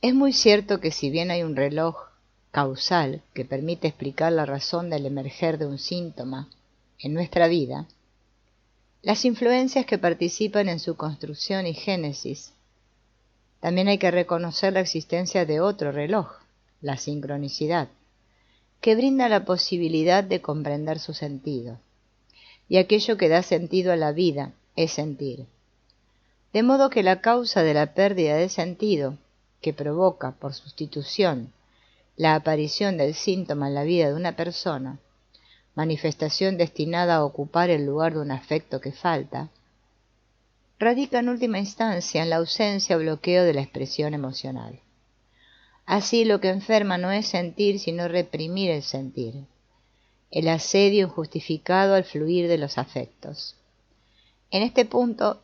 Es muy cierto que si bien hay un reloj causal que permite explicar la razón del emerger de un síntoma en nuestra vida, las influencias que participan en su construcción y génesis, también hay que reconocer la existencia de otro reloj, la sincronicidad, que brinda la posibilidad de comprender su sentido. Y aquello que da sentido a la vida es sentir. De modo que la causa de la pérdida de sentido, que provoca, por sustitución, la aparición del síntoma en la vida de una persona, manifestación destinada a ocupar el lugar de un afecto que falta, radica en última instancia en la ausencia o bloqueo de la expresión emocional. Así lo que enferma no es sentir, sino reprimir el sentir, el asedio injustificado al fluir de los afectos. En este punto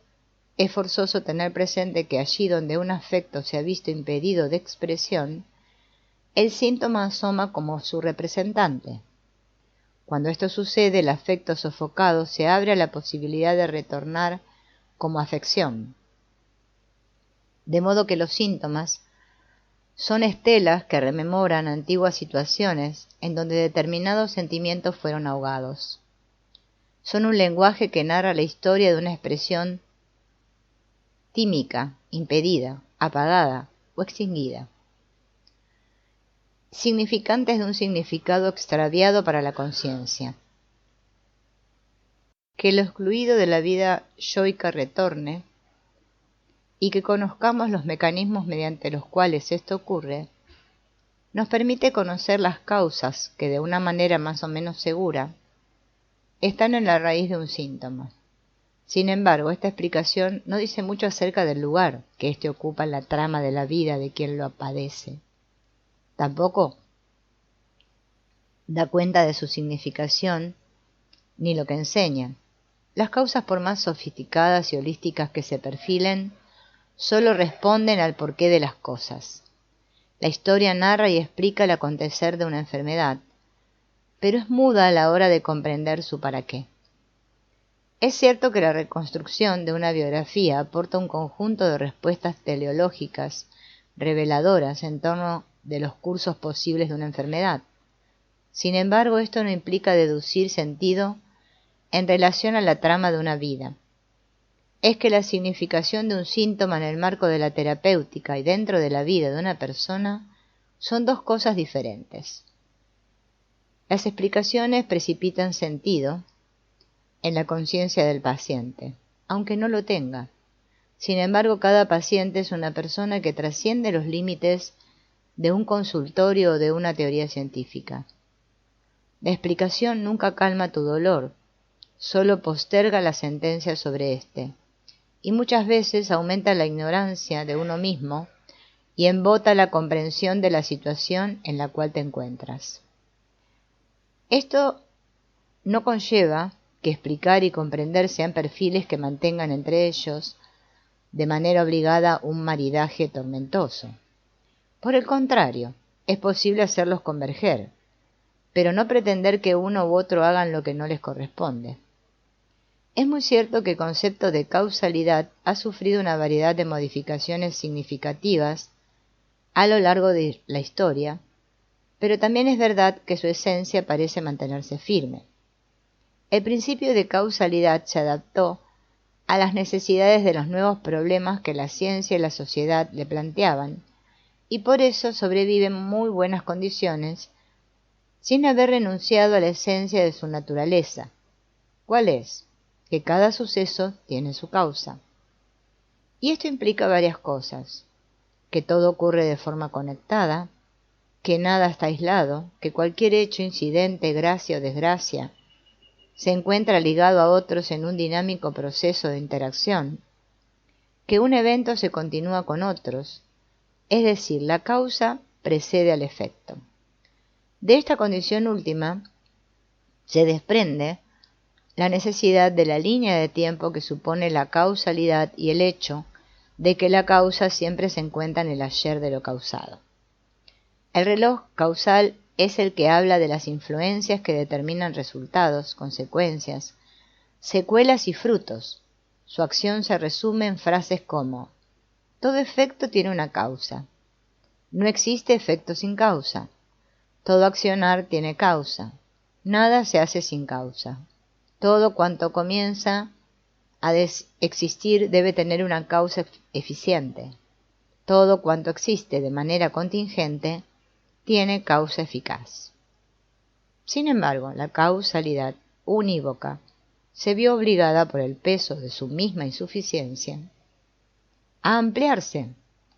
es forzoso tener presente que allí donde un afecto se ha visto impedido de expresión, el síntoma asoma como su representante. Cuando esto sucede, el afecto sofocado se abre a la posibilidad de retornar como afección. De modo que los síntomas son estelas que rememoran antiguas situaciones en donde determinados sentimientos fueron ahogados. Son un lenguaje que narra la historia de una expresión tímica, impedida, apagada o extinguida. Significantes de un significado extraviado para la conciencia. Que lo excluido de la vida yoica retorne y que conozcamos los mecanismos mediante los cuales esto ocurre, nos permite conocer las causas que de una manera más o menos segura están en la raíz de un síntoma. Sin embargo, esta explicación no dice mucho acerca del lugar que éste ocupa en la trama de la vida de quien lo padece. Tampoco da cuenta de su significación ni lo que enseña. Las causas, por más sofisticadas y holísticas que se perfilen, solo responden al porqué de las cosas. La historia narra y explica el acontecer de una enfermedad, pero es muda a la hora de comprender su para qué. Es cierto que la reconstrucción de una biografía aporta un conjunto de respuestas teleológicas reveladoras en torno de los cursos posibles de una enfermedad. Sin embargo, esto no implica deducir sentido en relación a la trama de una vida. Es que la significación de un síntoma en el marco de la terapéutica y dentro de la vida de una persona son dos cosas diferentes. Las explicaciones precipitan sentido en la conciencia del paciente, aunque no lo tenga. Sin embargo, cada paciente es una persona que trasciende los límites de un consultorio o de una teoría científica. La explicación nunca calma tu dolor, solo posterga la sentencia sobre éste, y muchas veces aumenta la ignorancia de uno mismo y embota la comprensión de la situación en la cual te encuentras. Esto no conlleva que explicar y comprender sean perfiles que mantengan entre ellos de manera obligada un maridaje tormentoso. Por el contrario, es posible hacerlos converger, pero no pretender que uno u otro hagan lo que no les corresponde. Es muy cierto que el concepto de causalidad ha sufrido una variedad de modificaciones significativas a lo largo de la historia, pero también es verdad que su esencia parece mantenerse firme. El principio de causalidad se adaptó a las necesidades de los nuevos problemas que la ciencia y la sociedad le planteaban, y por eso sobrevive en muy buenas condiciones, sin haber renunciado a la esencia de su naturaleza. ¿Cuál es? Que cada suceso tiene su causa. Y esto implica varias cosas: que todo ocurre de forma conectada, que nada está aislado, que cualquier hecho, incidente, gracia o desgracia se encuentra ligado a otros en un dinámico proceso de interacción, que un evento se continúa con otros, es decir, la causa precede al efecto. De esta condición última se desprende la necesidad de la línea de tiempo que supone la causalidad y el hecho de que la causa siempre se encuentra en el ayer de lo causado. El reloj causal es el que habla de las influencias que determinan resultados, consecuencias, secuelas y frutos. Su acción se resume en frases como: todo efecto tiene una causa, No existe efecto sin causa. Todo accionar tiene causa. Nada se hace sin causa. Todo cuanto comienza a existir debe tener una causa eficiente. Todo cuanto existe de manera contingente tiene causa eficaz. Sin embargo, la causalidad unívoca se vio obligada por el peso de su misma insuficiencia a ampliarse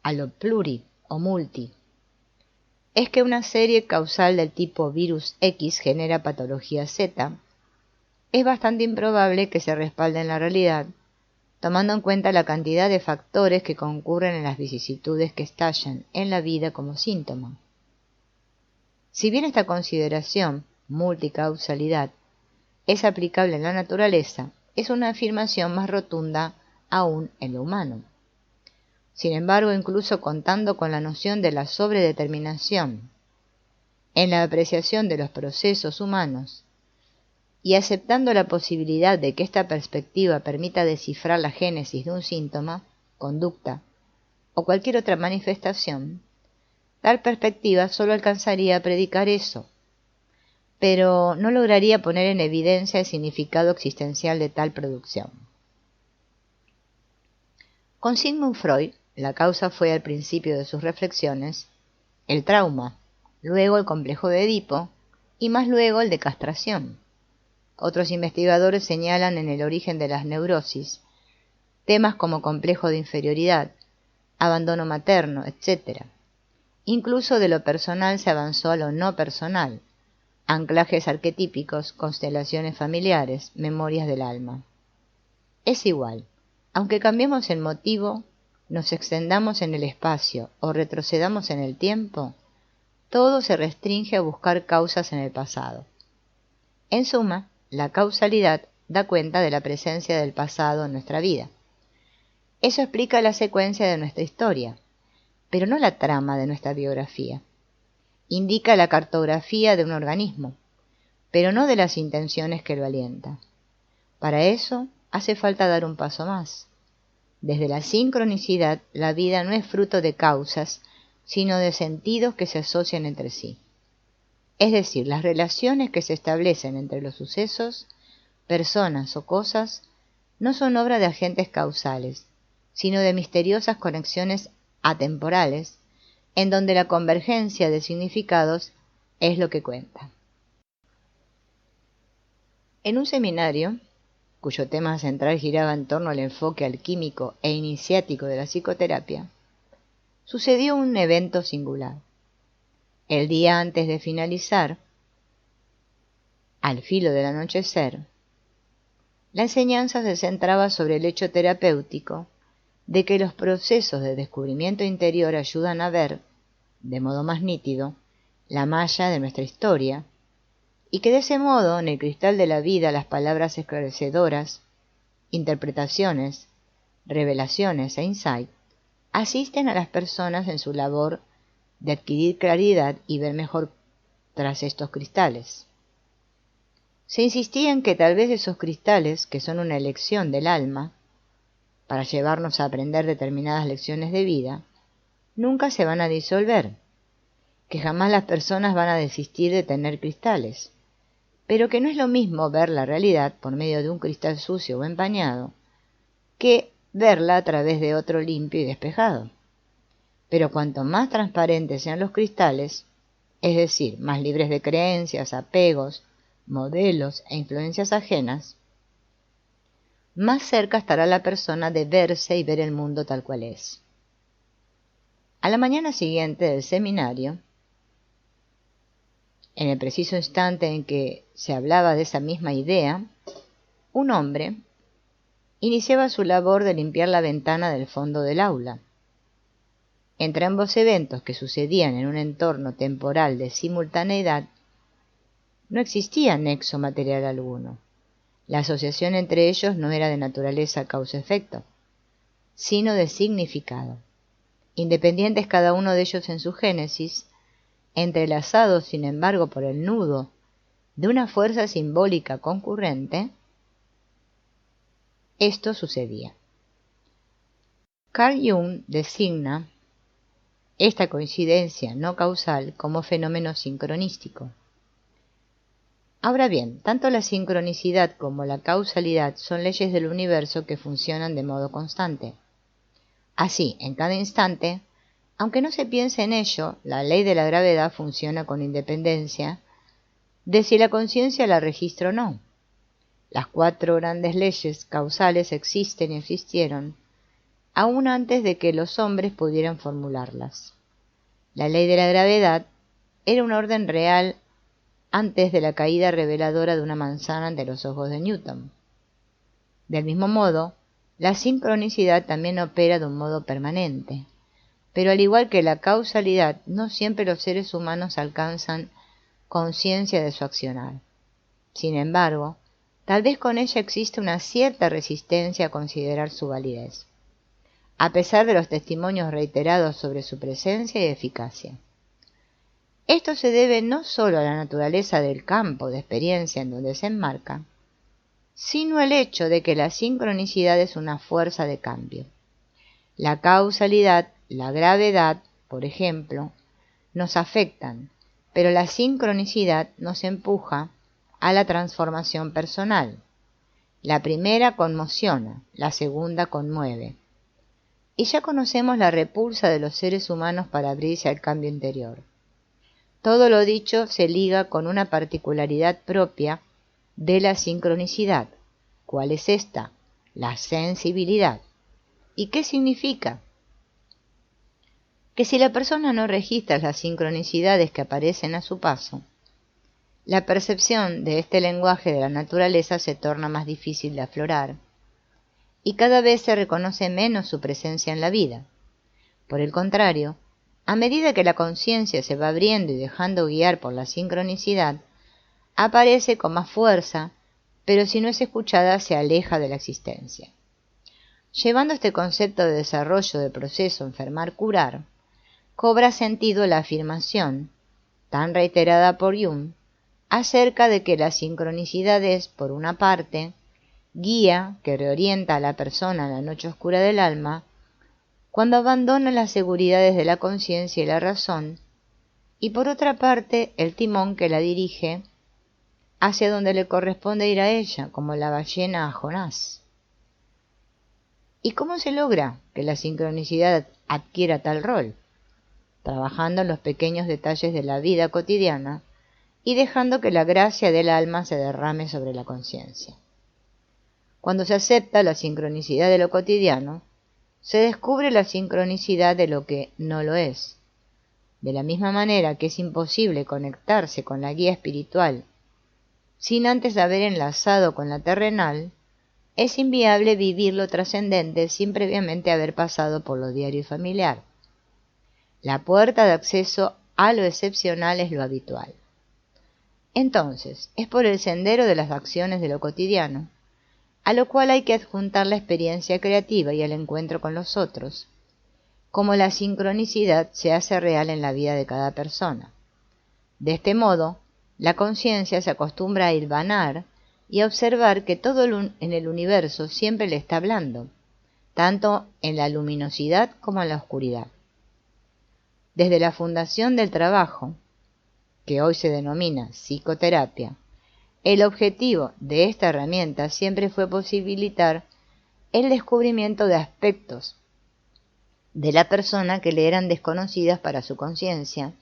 a lo pluri o multi. Es que una serie causal del tipo virus X genera patología Z, es bastante improbable que se respalde en la realidad, tomando en cuenta la cantidad de factores que concurren en las vicisitudes que estallan en la vida como síntoma. Si bien esta consideración, multicausalidad, es aplicable en la naturaleza, es una afirmación más rotunda aún en lo humano. Sin embargo, incluso contando con la noción de la sobredeterminación en la apreciación de los procesos humanos y aceptando la posibilidad de que esta perspectiva permita descifrar la génesis de un síntoma, conducta o cualquier otra manifestación, tal perspectiva solo alcanzaría a predicar eso, pero no lograría poner en evidencia el significado existencial de tal producción. Con Sigmund Freud, la causa fue al principio de sus reflexiones el trauma, luego el complejo de Edipo y más luego el de castración. Otros investigadores señalan en el origen de las neurosis temas como complejo de inferioridad, abandono materno, etc. Incluso de lo personal se avanzó a lo no personal, anclajes arquetípicos, constelaciones familiares, memorias del alma. Es igual, aunque cambiemos el motivo, nos extendamos en el espacio o retrocedamos en el tiempo, todo se restringe a buscar causas en el pasado. En suma, la causalidad da cuenta de la presencia del pasado en nuestra vida. Eso explica la secuencia de nuestra historia, pero no la trama de nuestra biografía. Indica la cartografía de un organismo, pero no de las intenciones que lo alientan. Para eso hace falta dar un paso más. Desde la sincronicidad, la vida no es fruto de causas, sino de sentidos que se asocian entre sí. Es decir, las relaciones que se establecen entre los sucesos, personas o cosas, no son obra de agentes causales, sino de misteriosas conexiones atemporales, en donde la convergencia de significados es lo que cuenta. En un seminario, cuyo tema central giraba en torno al enfoque alquímico e iniciático de la psicoterapia, sucedió un evento singular. El día antes de finalizar, al filo del anochecer, la enseñanza se centraba sobre el hecho terapéutico de que los procesos de descubrimiento interior ayudan a ver, de modo más nítido, la malla de nuestra historia, y que de ese modo, en el cristal de la vida, las palabras esclarecedoras, interpretaciones, revelaciones e insight, asisten a las personas en su labor de adquirir claridad y ver mejor tras estos cristales. Se insistía en que tal vez esos cristales, que son una elección del alma, para llevarnos a aprender determinadas lecciones de vida, nunca se van a disolver, que jamás las personas van a desistir de tener cristales, pero que no es lo mismo ver la realidad por medio de un cristal sucio o empañado, que verla a través de otro limpio y despejado. Pero cuanto más transparentes sean los cristales, es decir, más libres de creencias, apegos, modelos e influencias ajenas, más cerca estará la persona de verse y ver el mundo tal cual es. A la mañana siguiente del seminario, en el preciso instante en que se hablaba de esa misma idea, un hombre iniciaba su labor de limpiar la ventana del fondo del aula. Entre ambos eventos que sucedían en un entorno temporal de simultaneidad, no existía nexo material alguno. La asociación entre ellos no era de naturaleza causa-efecto, sino de significado. Independientes cada uno de ellos en su génesis, entrelazados sin embargo por el nudo de una fuerza simbólica concurrente, esto sucedía. Carl Jung designa esta coincidencia no causal como fenómeno sincronístico. Ahora bien, tanto la sincronicidad como la causalidad son leyes del universo que funcionan de modo constante. Así, en cada instante, aunque no se piense en ello, la ley de la gravedad funciona con independencia de si la conciencia la registra o no. Las 4 grandes leyes causales existen y existieron aún antes de que los hombres pudieran formularlas. La ley de la gravedad era un orden real antes de la caída reveladora de una manzana ante los ojos de Newton. Del mismo modo, la sincronicidad también opera de un modo permanente, pero al igual que la causalidad, no siempre los seres humanos alcanzan conciencia de su accionar. Sin embargo, tal vez con ella existe una cierta resistencia a considerar su validez, a pesar de los testimonios reiterados sobre su presencia y eficacia. Esto se debe no solo a la naturaleza del campo de experiencia en donde se enmarca, sino al hecho de que la sincronicidad es una fuerza de cambio. La causalidad, la gravedad, por ejemplo, nos afectan, pero la sincronicidad nos empuja a la transformación personal. La primera conmociona, la segunda conmueve. Y ya conocemos la repulsa de los seres humanos para abrirse al cambio interior. Todo lo dicho se liga con una particularidad propia de la sincronicidad. ¿Cuál es esta? La sensibilidad. ¿Y qué significa? Que si la persona no registra las sincronicidades que aparecen a su paso, la percepción de este lenguaje de la naturaleza se torna más difícil de aflorar, y cada vez se reconoce menos su presencia en la vida. Por el contrario, a medida que la conciencia se va abriendo y dejando guiar por la sincronicidad, aparece con más fuerza, pero si no es escuchada se aleja de la existencia. Llevando este concepto de desarrollo del proceso enfermar-curar, cobra sentido la afirmación, tan reiterada por Jung, acerca de que la sincronicidad es, por una parte, guía que reorienta a la persona en la noche oscura del alma, cuando abandona las seguridades de la conciencia y la razón, y por otra parte el timón que la dirige hacia donde le corresponde ir a ella, como la ballena a Jonás. ¿Y cómo se logra que la sincronicidad adquiera tal rol? Trabajando en los pequeños detalles de la vida cotidiana y dejando que la gracia del alma se derrame sobre la conciencia. Cuando se acepta la sincronicidad de lo cotidiano, se descubre la sincronicidad de lo que no lo es. De la misma manera que es imposible conectarse con la guía espiritual sin antes haber enlazado con la terrenal, es inviable vivir lo trascendente sin previamente haber pasado por lo diario y familiar. La puerta de acceso a lo excepcional es lo habitual. Entonces, es por el sendero de las acciones de lo cotidiano, a lo cual hay que adjuntar la experiencia creativa y el encuentro con los otros, como la sincronicidad se hace real en la vida de cada persona. De este modo, la conciencia se acostumbra a hilvanar y a observar que todo en el universo siempre le está hablando, tanto en la luminosidad como en la oscuridad. Desde la fundación del trabajo, que hoy se denomina psicoterapia, el objetivo de esta herramienta siempre fue posibilitar el descubrimiento de aspectos de la persona que le eran desconocidas para su conciencia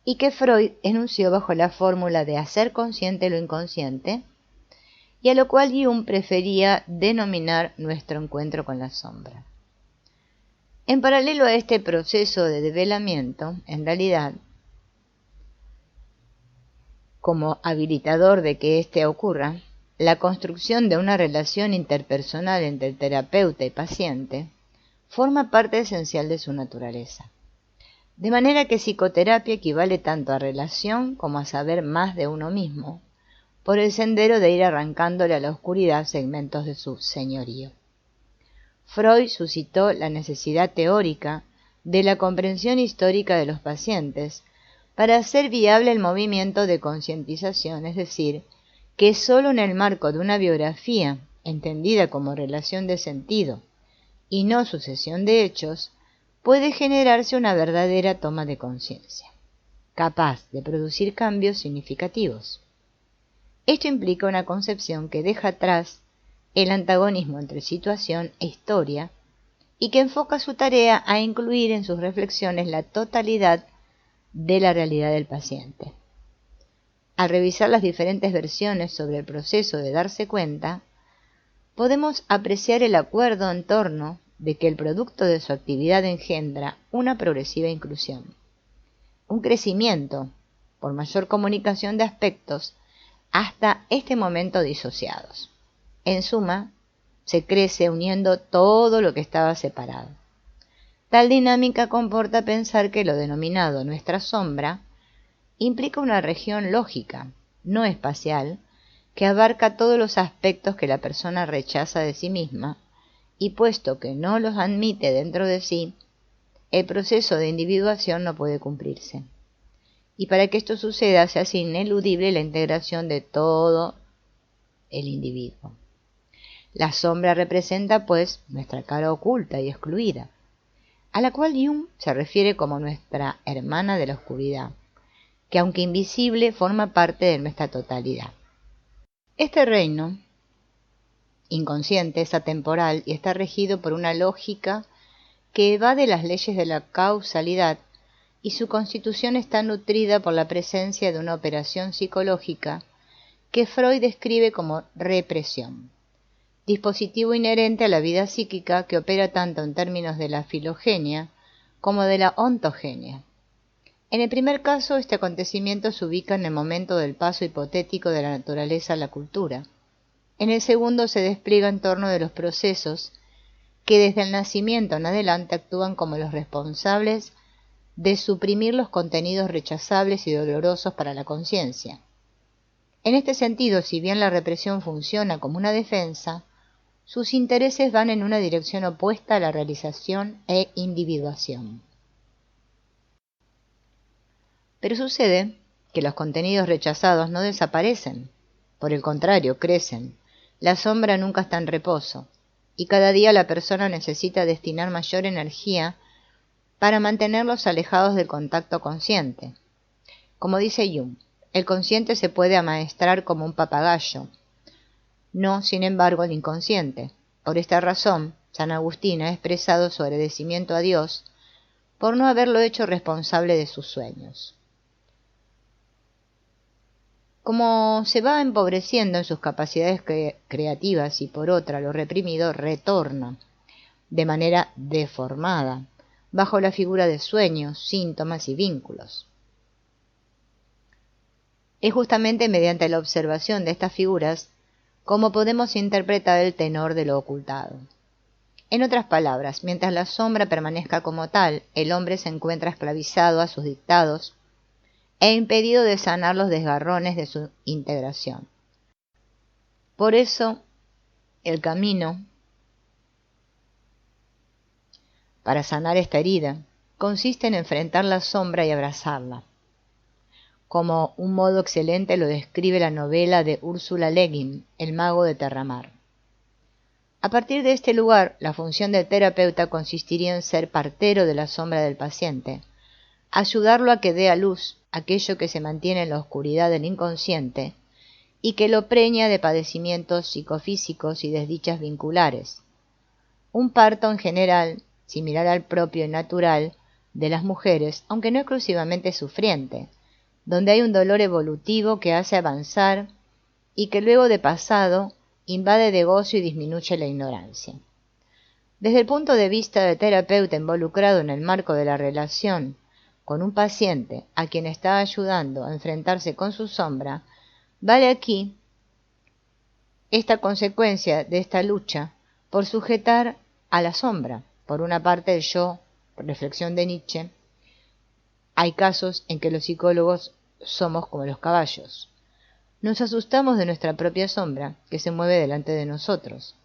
y que Freud enunció bajo la fórmula de hacer consciente lo inconsciente, y a lo cual Jung prefería denominar nuestro encuentro con la sombra. En paralelo a este proceso de develamiento, en realidad, como habilitador de que éste ocurra, la construcción de una relación interpersonal entre el terapeuta y paciente forma parte esencial de su naturaleza. De manera que psicoterapia equivale tanto a relación como a saber más de uno mismo, por el sendero de ir arrancándole a la oscuridad segmentos de su señorío. Freud suscitó la necesidad teórica de la comprensión histórica de los pacientes para hacer viable el movimiento de concientización, es decir, que sólo en el marco de una biografía, entendida como relación de sentido y no sucesión de hechos, puede generarse una verdadera toma de conciencia, capaz de producir cambios significativos. Esto implica una concepción que deja atrás el antagonismo entre situación e historia y que enfoca su tarea a incluir en sus reflexiones la totalidad de la realidad del paciente. Al revisar las diferentes versiones sobre el proceso de darse cuenta, podemos apreciar el acuerdo en torno de que el producto de su actividad engendra una progresiva inclusión, un crecimiento por mayor comunicación de aspectos hasta este momento disociados. En suma, se crece uniendo todo lo que estaba separado. Tal dinámica comporta pensar que lo denominado nuestra sombra implica una región lógica, no espacial, que abarca todos los aspectos que la persona rechaza de sí misma, y puesto que no los admite dentro de sí, el proceso de individuación no puede cumplirse. Y para que esto suceda se hace ineludible la integración de todo el individuo. La sombra representa, pues, nuestra cara oculta y excluida, a la cual Jung se refiere como nuestra hermana de la oscuridad, que aunque invisible forma parte de nuestra totalidad. Este reino inconsciente es atemporal y está regido por una lógica que evade las leyes de la causalidad, y su constitución está nutrida por la presencia de una operación psicológica que Freud describe como represión, dispositivo inherente a la vida psíquica que opera tanto en términos de la filogenia como de la ontogenia. En el primer caso, este acontecimiento se ubica en el momento del paso hipotético de la naturaleza a la cultura. En el segundo se despliega en torno de los procesos que desde el nacimiento en adelante actúan como los responsables de suprimir los contenidos rechazables y dolorosos para la conciencia. En este sentido, si bien la represión funciona como una defensa, sus intereses van en una dirección opuesta a la realización e individuación. Pero sucede que los contenidos rechazados no desaparecen, por el contrario, crecen. La sombra nunca está en reposo, y cada día la persona necesita destinar mayor energía para mantenerlos alejados del contacto consciente. Como dice Jung, el consciente se puede amaestrar como un papagayo, no, sin embargo, el inconsciente. Por esta razón, San Agustín ha expresado su agradecimiento a Dios por no haberlo hecho responsable de sus sueños. Como se va empobreciendo en sus capacidades creativas y por otra lo reprimido retorna, de manera deformada, bajo la figura de sueños, síntomas y vínculos. Es justamente mediante la observación de estas figuras como podemos interpretar el tenor de lo ocultado. En otras palabras, mientras la sombra permanezca como tal, el hombre se encuentra esclavizado a sus dictados e impedido de sanar los desgarrones de su integración. Por eso, el camino para sanar esta herida consiste en enfrentar la sombra y abrazarla. Como un modo excelente lo describe la novela de Ursula Le Guin, El mago de Terramar. A partir de este lugar, la función del terapeuta consistiría en ser partero de la sombra del paciente, ayudarlo a que dé a luz aquello que se mantiene en la oscuridad del inconsciente y que lo preña de padecimientos psicofísicos y desdichas vinculares. Un parto en general, similar al propio y natural de las mujeres, aunque no exclusivamente sufriente, donde hay un dolor evolutivo que hace avanzar y que luego de pasado invade de gozo y disminuye la ignorancia. Desde el punto de vista del terapeuta involucrado en el marco de la relación con un paciente a quien está ayudando a enfrentarse con su sombra, vale aquí esta consecuencia de esta lucha por sujetar a la sombra. Por una parte, el yo, reflexión de Nietzsche, hay casos en que los psicólogos somos como los caballos. Nos asustamos de nuestra propia sombra, que se mueve delante de nosotros.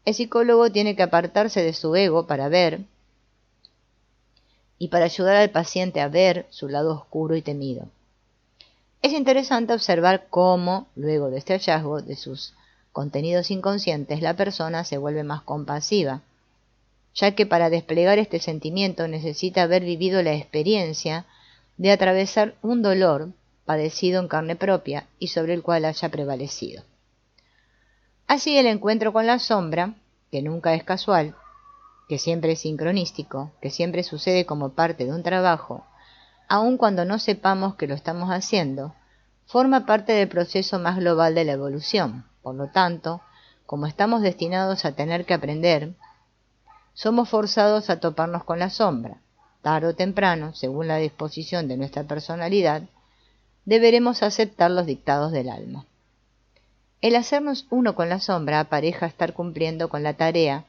El psicólogo tiene que apartarse de su ego para ver y para ayudar al paciente a ver su lado oscuro y temido. Es interesante observar cómo, luego de este hallazgo de sus contenidos inconscientes, la persona se vuelve más compasiva, ya que para desplegar este sentimiento necesita haber vivido la experiencia de atravesar un dolor padecido en carne propia y sobre el cual haya prevalecido. Así el encuentro con la sombra, que nunca es casual, que siempre es sincronístico, que siempre sucede como parte de un trabajo, aun cuando no sepamos que lo estamos haciendo, forma parte del proceso más global de la evolución. Por lo tanto, como estamos destinados a tener que aprender, somos forzados a toparnos con la sombra. Tarde o temprano, según la disposición de nuestra personalidad, deberemos aceptar los dictados del alma. El hacernos uno con la sombra apareja estar cumpliendo con la tarea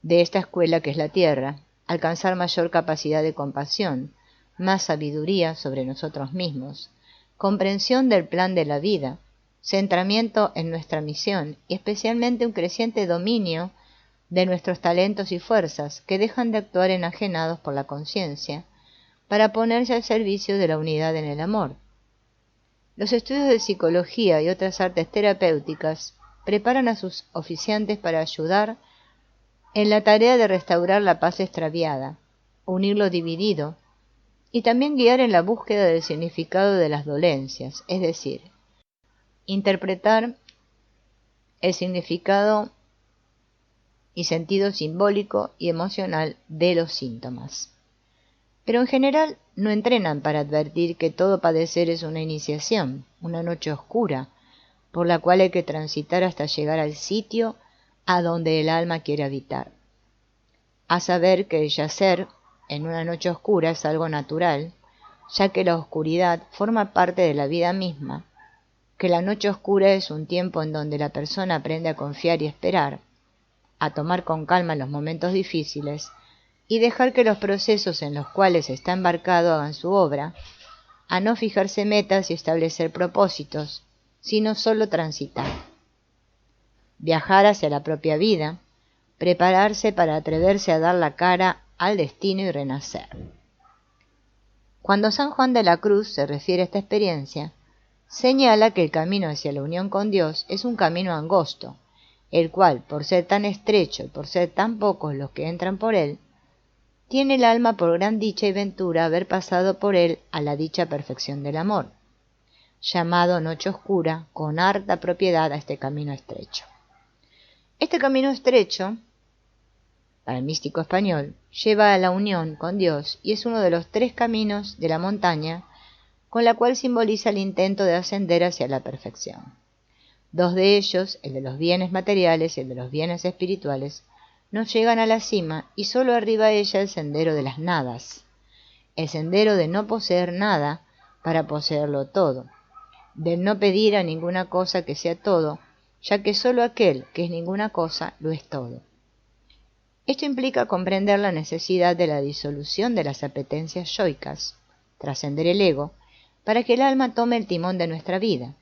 de esta escuela que es la tierra, alcanzar mayor capacidad de compasión, más sabiduría sobre nosotros mismos, comprensión del plan de la vida, centramiento en nuestra misión y especialmente un creciente dominio de nuestros talentos y fuerzas que dejan de actuar enajenados por la conciencia para ponerse al servicio de la unidad en el amor. Los estudios de psicología y otras artes terapéuticas preparan a sus oficiantes para ayudar en la tarea de restaurar la paz extraviada, unir lo dividido y también guiar en la búsqueda del significado de las dolencias, es decir, interpretar el significado y sentido simbólico y emocional de los síntomas. Pero en general no entrenan para advertir que todo padecer es una iniciación, una noche oscura, por la cual hay que transitar hasta llegar al sitio a donde el alma quiere habitar. A saber que el yacer en una noche oscura es algo natural, ya que la oscuridad forma parte de la vida misma, que la noche oscura es un tiempo en donde la persona aprende a confiar y esperar, a tomar con calma los momentos difíciles y dejar que los procesos en los cuales está embarcado hagan su obra, a no fijarse metas y establecer propósitos, sino solo transitar. Viajar hacia la propia vida, prepararse para atreverse a dar la cara al destino y renacer. Cuando San Juan de la Cruz se refiere a esta experiencia, señala que el camino hacia la unión con Dios es un camino angosto, el cual, por ser tan estrecho y por ser tan pocos los que entran por él, tiene el alma por gran dicha y ventura haber pasado por él a la dicha perfección del amor, llamado noche oscura con harta propiedad a este camino estrecho. Este camino estrecho, para el místico español, lleva a la unión con Dios y es uno de los 3 caminos de la montaña con la cual simboliza el intento de ascender hacia la perfección. 2 de ellos, el de los bienes materiales y el de los bienes espirituales, no llegan a la cima y solo arriba a ella el sendero de las nadas, el sendero de no poseer nada para poseerlo todo, del no pedir a ninguna cosa que sea todo, ya que solo aquel que es ninguna cosa lo es todo. Esto implica comprender la necesidad de la disolución de las apetencias yoicas, trascender el ego, para que el alma tome el timón de nuestra vida,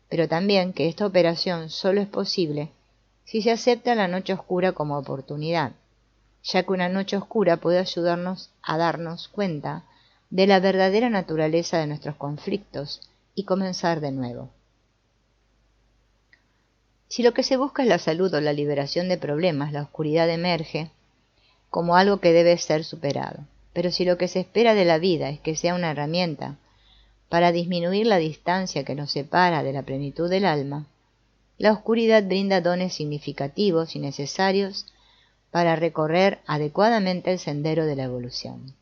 pero también que esta operación solo es posible si se acepta la noche oscura como oportunidad, ya que una noche oscura puede ayudarnos a darnos cuenta de la verdadera naturaleza de nuestros conflictos y comenzar de nuevo. Si lo que se busca es la salud o la liberación de problemas, la oscuridad emerge como algo que debe ser superado. Pero si lo que se espera de la vida es que sea una herramienta para disminuir la distancia que nos separa de la plenitud del alma, la oscuridad brinda dones significativos y necesarios para recorrer adecuadamente el sendero de la evolución.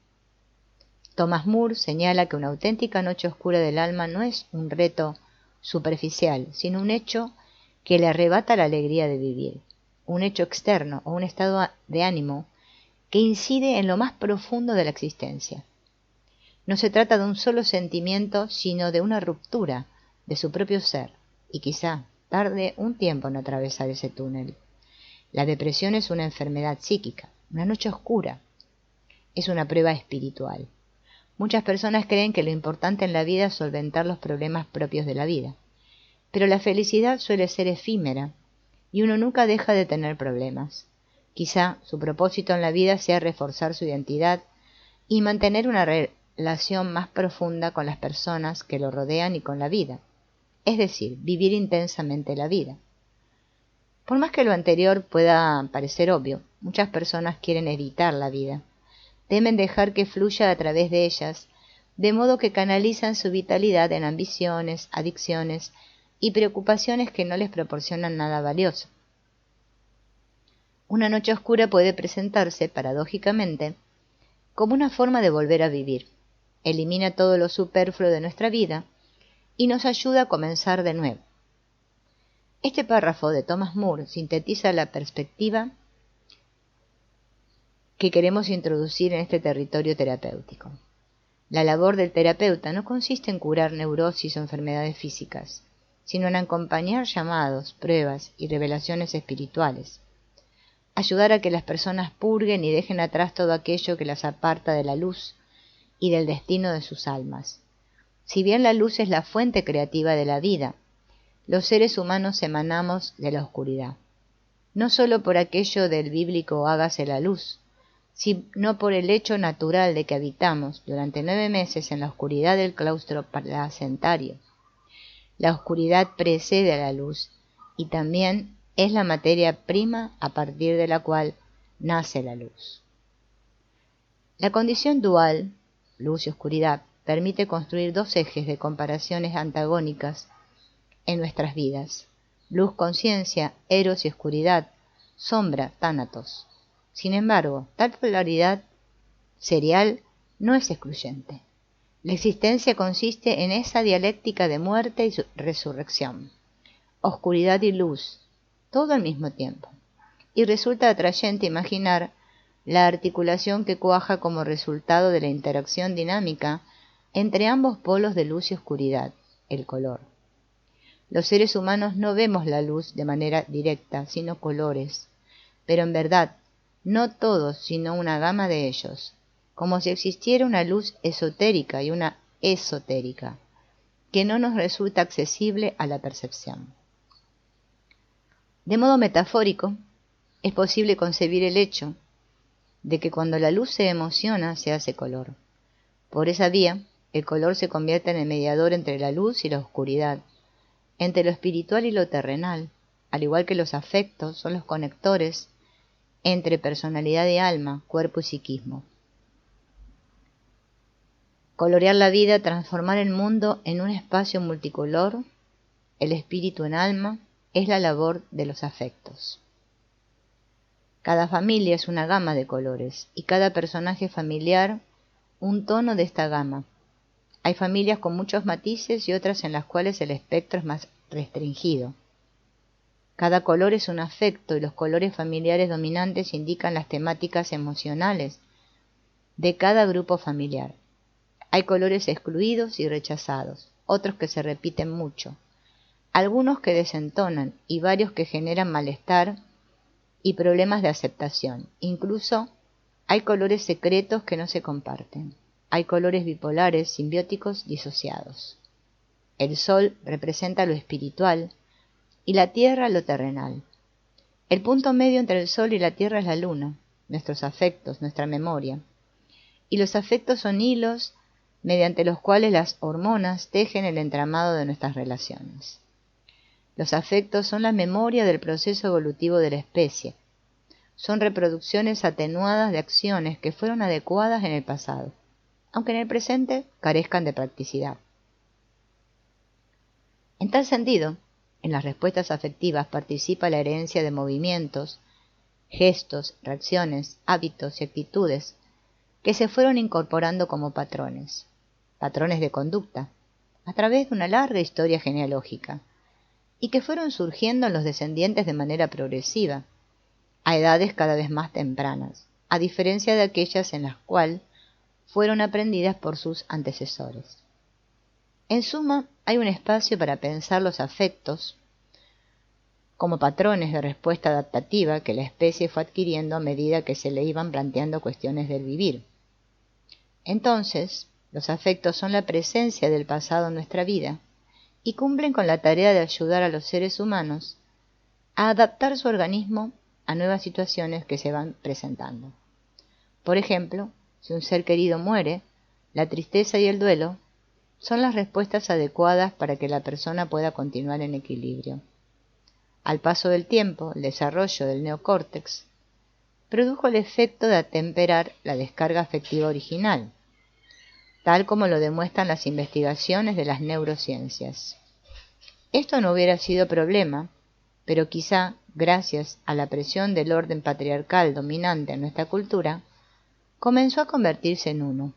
Thomas Moore señala que una auténtica noche oscura del alma no es un reto superficial, sino un hecho que le arrebata la alegría de vivir, un hecho externo o un estado de ánimo que incide en lo más profundo de la existencia. No se trata de un solo sentimiento, sino de una ruptura de su propio ser, y quizá tarde un tiempo en atravesar ese túnel. La depresión es una enfermedad psíquica, una noche oscura, es una prueba espiritual. Muchas personas creen que lo importante en la vida es solventar los problemas propios de la vida, pero la felicidad suele ser efímera y uno nunca deja de tener problemas. Quizá su propósito en la vida sea reforzar su identidad y mantener una relación más profunda con las personas que lo rodean y con la vida, es decir, vivir intensamente la vida. Por más que lo anterior pueda parecer obvio, muchas personas quieren evitar la vida. Temen dejar que fluya a través de ellas, de modo que canalizan su vitalidad en ambiciones, adicciones y preocupaciones que no les proporcionan nada valioso. Una noche oscura puede presentarse, paradójicamente, como una forma de volver a vivir. Elimina todo lo superfluo de nuestra vida y nos ayuda a comenzar de nuevo. Este párrafo de Thomas Moore sintetiza la perspectiva que queremos introducir en este territorio terapéutico. La labor del terapeuta no consiste en curar neurosis o enfermedades físicas, sino en acompañar llamados, pruebas y revelaciones espirituales. Ayudar a que las personas purguen y dejen atrás todo aquello que las aparta de la luz y del destino de sus almas. Si bien la luz es la fuente creativa de la vida, los seres humanos emanamos de la oscuridad. No solo por aquello del bíblico hágase la luz, sino por el hecho natural de que habitamos durante 9 meses en la oscuridad del claustro placentario. La oscuridad precede a la luz y también es la materia prima a partir de la cual nace la luz. La condición dual, luz y oscuridad, permite construir dos ejes de comparaciones antagónicas en nuestras vidas: luz, conciencia, eros y oscuridad, sombra, tánatos. Sin embargo, tal polaridad serial no es excluyente. La existencia consiste en esa dialéctica de muerte y resurrección, oscuridad y luz, todo al mismo tiempo, y resulta atrayente imaginar la articulación que cuaja como resultado de la interacción dinámica entre ambos polos de luz y oscuridad, el color. Los seres humanos no vemos la luz de manera directa, sino colores, pero en verdad, no todos, sino una gama de ellos, como si existiera una luz esotérica y una esotérica, que no nos resulta accesible a la percepción. De modo metafórico, es posible concebir el hecho de que cuando la luz se emociona se hace color. Por esa vía, el color se convierte en el mediador entre la luz y la oscuridad, entre lo espiritual y lo terrenal, al igual que los afectos son los conectores entre personalidad y alma, cuerpo y psiquismo. Colorear la vida, transformar el mundo en un espacio multicolor, el espíritu en alma, es la labor de los afectos. Cada familia es una gama de colores y cada personaje familiar un tono de esta gama. Hay familias con muchos matices y otras en las cuales el espectro es más restringido. Cada color es un afecto y los colores familiares dominantes indican las temáticas emocionales de cada grupo familiar. Hay colores excluidos y rechazados, otros que se repiten mucho, algunos que desentonan y varios que generan malestar y problemas de aceptación. Incluso hay colores secretos que no se comparten. Hay colores bipolares, simbióticos, disociados. El sol representa lo espiritual y la tierra lo terrenal. El punto medio entre el sol y la tierra es la luna, nuestros afectos, nuestra memoria. Y los afectos son hilos mediante los cuales las hormonas tejen el entramado de nuestras relaciones. Los afectos son la memoria del proceso evolutivo de la especie. Son reproducciones atenuadas de acciones que fueron adecuadas en el pasado, aunque en el presente carezcan de practicidad. En tal sentido, en las respuestas afectivas participa la herencia de movimientos, gestos, reacciones, hábitos y actitudes que se fueron incorporando como patrones de conducta, a través de una larga historia genealógica, y que fueron surgiendo en los descendientes de manera progresiva, a edades cada vez más tempranas, a diferencia de aquellas en las cuales fueron aprendidas por sus antecesores. En suma, hay un espacio para pensar los afectos como patrones de respuesta adaptativa que la especie fue adquiriendo a medida que se le iban planteando cuestiones del vivir. Entonces, los afectos son la presencia del pasado en nuestra vida y cumplen con la tarea de ayudar a los seres humanos a adaptar su organismo a nuevas situaciones que se van presentando. Por ejemplo, si un ser querido muere, la tristeza y el duelo son las respuestas adecuadas para que la persona pueda continuar en equilibrio. Al paso del tiempo, el desarrollo del neocórtex produjo el efecto de atemperar la descarga afectiva original, tal como lo demuestran las investigaciones de las neurociencias. Esto no hubiera sido problema, pero quizá, gracias a la presión del orden patriarcal dominante en nuestra cultura, comenzó a convertirse en uno.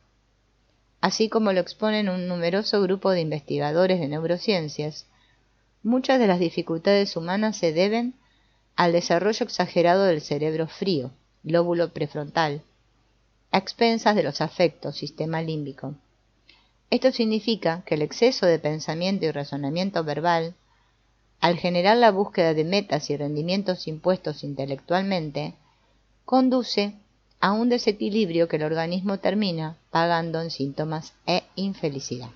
Así como lo exponen un numeroso grupo de investigadores de neurociencias, muchas de las dificultades humanas se deben al desarrollo exagerado del cerebro frío, lóbulo prefrontal, a expensas de los afectos, sistema límbico. Esto significa que el exceso de pensamiento y razonamiento verbal, al generar la búsqueda de metas y rendimientos impuestos intelectualmente, conduce a un desequilibrio que el organismo termina pagando en síntomas e infelicidad.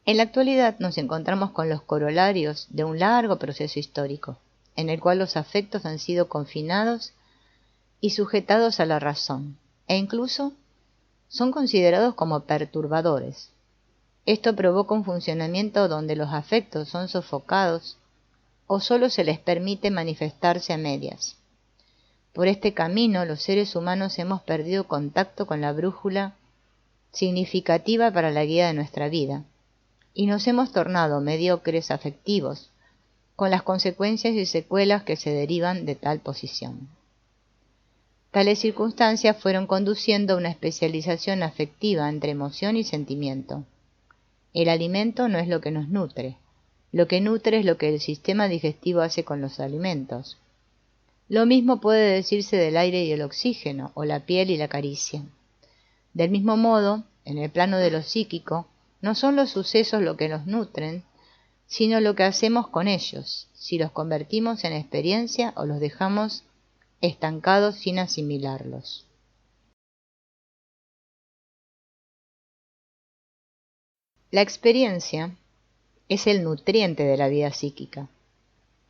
En la actualidad nos encontramos con los corolarios de un largo proceso histórico, en el cual los afectos han sido confinados y sujetados a la razón, e incluso son considerados como perturbadores. Esto provoca un funcionamiento donde los afectos son sofocados o solo se les permite manifestarse a medias. Por este camino, los seres humanos hemos perdido contacto con la brújula significativa para la guía de nuestra vida, y nos hemos tornado mediocres afectivos, con las consecuencias y secuelas que se derivan de tal posición. Tales circunstancias fueron conduciendo a una especialización afectiva entre emoción y sentimiento. El alimento no es lo que nos nutre, lo que nutre es lo que el sistema digestivo hace con los alimentos. Lo mismo puede decirse del aire y el oxígeno, o la piel y la caricia. Del mismo modo, en el plano de lo psíquico, no son los sucesos lo que nos nutren, sino lo que hacemos con ellos, si los convertimos en experiencia o los dejamos estancados sin asimilarlos. La experiencia es el nutriente de la vida psíquica,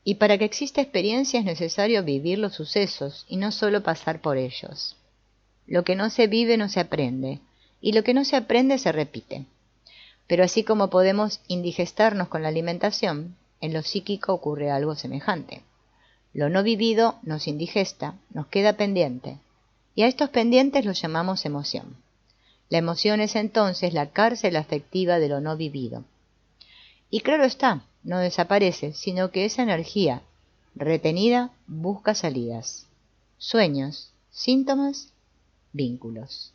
y para que exista experiencia es necesario vivir los sucesos y no solo pasar por ellos. Lo que no se vive no se aprende, y lo que no se aprende se repite. Pero así como podemos indigestarnos con la alimentación, en lo psíquico ocurre algo semejante. Lo no vivido nos indigesta, nos queda pendiente, y a estos pendientes los llamamos emoción. La emoción es entonces la cárcel afectiva de lo no vivido. Y claro está, no desaparece, sino que esa energía retenida busca salidas, sueños, síntomas, vínculos.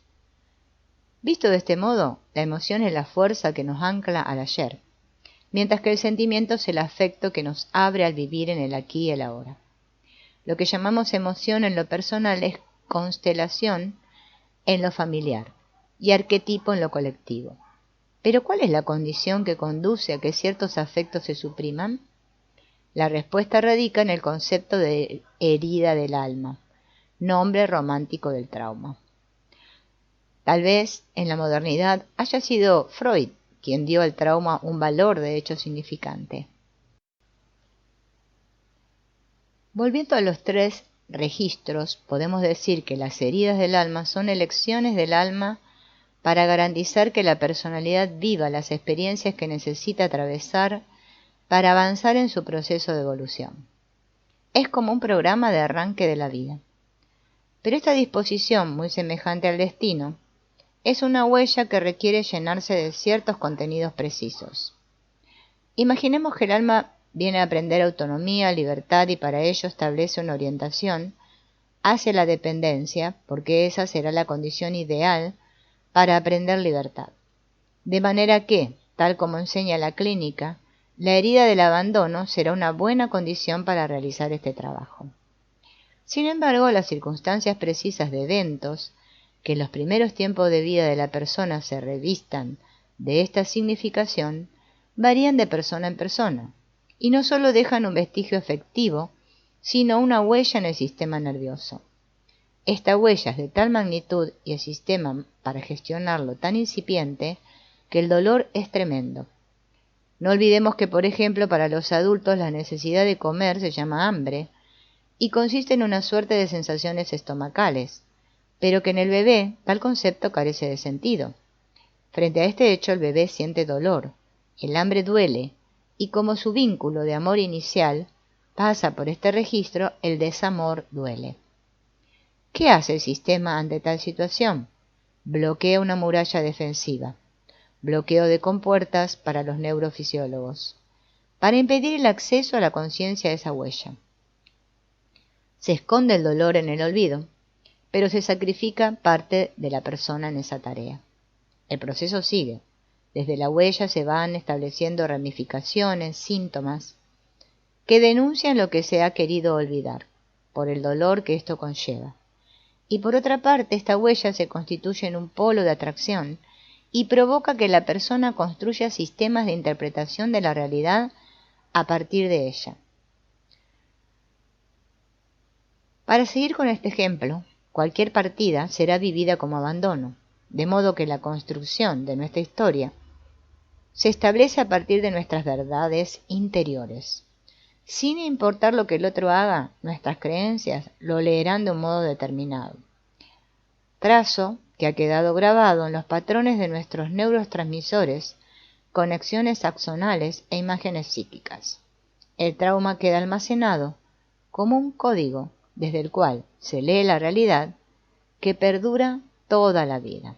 Visto de este modo, la emoción es la fuerza que nos ancla al ayer, mientras que el sentimiento es el afecto que nos abre al vivir en el aquí y el ahora. Lo que llamamos emoción en lo personal es constelación en lo familiar y arquetipo en lo colectivo. Pero ¿cuál es la condición que conduce a que ciertos afectos se supriman? La respuesta radica en el concepto de herida del alma, nombre romántico del trauma. Tal vez en la modernidad haya sido Freud quien dio al trauma un valor de hecho significante. Volviendo a los 3 registros, podemos decir que las heridas del alma son elecciones del alma para garantizar que la personalidad viva las experiencias que necesita atravesar para avanzar en su proceso de evolución. Es como un programa de arranque de la vida. Pero esta disposición, muy semejante al destino, es una huella que requiere llenarse de ciertos contenidos precisos. Imaginemos que el alma viene a aprender autonomía, libertad y para ello establece una orientación hacia la dependencia, porque esa será la condición ideal para aprender libertad. De manera que, tal como enseña la clínica, la herida del abandono será una buena condición para realizar este trabajo. Sin embargo, las circunstancias precisas de eventos que en los primeros tiempos de vida de la persona se revistan de esta significación varían de persona en persona, y no solo dejan un vestigio efectivo, sino una huella en el sistema nervioso. Esta huella es de tal magnitud y el sistema para gestionarlo tan incipiente que el dolor es tremendo. No olvidemos que, por ejemplo, para los adultos la necesidad de comer se llama hambre y consiste en una suerte de sensaciones estomacales, pero que en el bebé tal concepto carece de sentido. Frente a este hecho el bebé siente dolor, el hambre duele, y como su vínculo de amor inicial pasa por este registro, el desamor duele. ¿Qué hace el sistema ante tal situación? Bloquea una muralla defensiva, bloqueo de compuertas para los neurofisiólogos, para impedir el acceso a la conciencia de esa huella. Se esconde el dolor en el olvido, pero se sacrifica parte de la persona en esa tarea. El proceso sigue. Desde la huella se van estableciendo ramificaciones, síntomas, que denuncian lo que se ha querido olvidar, por el dolor que esto conlleva. Y por otra parte, esta huella se constituye en un polo de atracción y provoca que la persona construya sistemas de interpretación de la realidad a partir de ella. Para seguir con este ejemplo, cualquier partida será vivida como abandono, de modo que la construcción de nuestra historia se establece a partir de nuestras verdades interiores. Sin importar lo que el otro haga, nuestras creencias lo leerán de un modo determinado. Trazo que ha quedado grabado en los patrones de nuestros neurotransmisores, conexiones axonales e imágenes psíquicas. El trauma queda almacenado como un código desde el cual se lee la realidad que perdura toda la vida.